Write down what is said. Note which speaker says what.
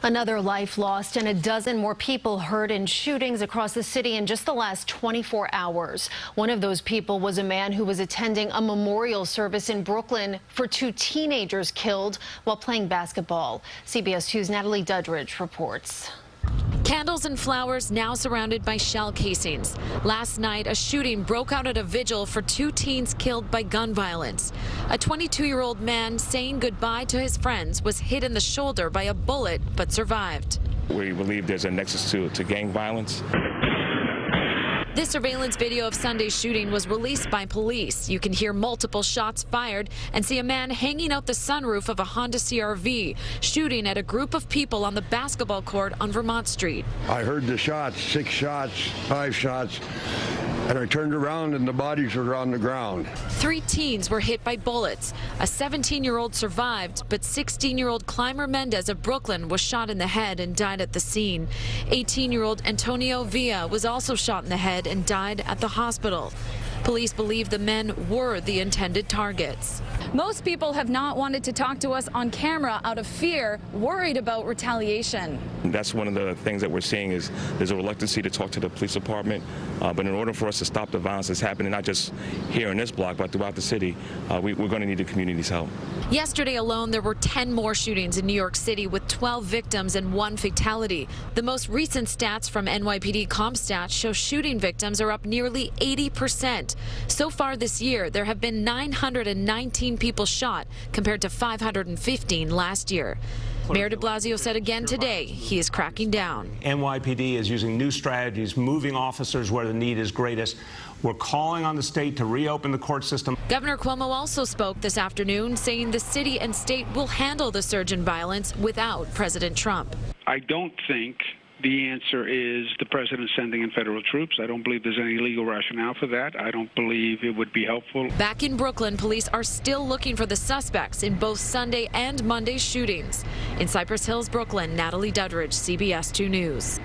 Speaker 1: Another life lost and a dozen more people hurt in shootings across the city in just the last 24 hours. One of those people was a man who was attending a memorial service in Brooklyn for two teenagers killed while playing basketball. CBS 2's Natalie Duddridge reports.
Speaker 2: Candles and flowers now surrounded by shell casings. Last night, a shooting broke out at a vigil for two teens killed by gun violence. A 22-year-old man saying goodbye to his friends was hit in the shoulder by a bullet but survived.
Speaker 3: We believe there's a nexus to gang violence.
Speaker 2: This surveillance video of Sunday's shooting was released by police. You can hear multiple shots fired and see a man hanging out the sunroof of a Honda CR-V, shooting at a group of people on the basketball court on Vermont Street.
Speaker 4: I heard the shots, 6 shots, 5 shots, and I turned around and the bodies were on the ground. 3
Speaker 2: teens were hit by bullets. A 17-year-old survived, but 16-year-old Clymer Mendez of Brooklyn was shot in the head and died at the scene. 18-year-old Antonio Villa was also shot in the head and died at the hospital. Police believe the men were the intended targets.
Speaker 5: Most people have not wanted to talk to us on camera out of fear, worried about retaliation.
Speaker 3: That's one of the things that we're seeing is there's a reluctancy to talk to the police department. But in order for us to stop the violence that's happening, not just here in this block, but throughout the city, we're going to need the community's help.
Speaker 2: Yesterday alone, there were 10 more shootings in New York City with 12 victims and 1 fatality. The most recent stats from NYPD CompStat show shooting victims are up nearly 80%. So far this year, there have been 919 people shot compared to 515 last year. Mayor de Blasio said again today he is cracking down.
Speaker 6: NYPD is using new strategies, moving officers where the need is greatest. We're calling on the state to reopen the court system.
Speaker 2: Governor Cuomo also spoke this afternoon, saying the city and state will handle the surge in violence without President Trump.
Speaker 7: I don't think the answer is the president sending in federal troops. I don't believe there's any legal rationale for that. I don't believe it would be helpful.
Speaker 2: Back in Brooklyn, police are still looking for the suspects in both Sunday and Monday shootings. In Cypress Hills, Brooklyn, Natalie Duddridge, CBS 2 News.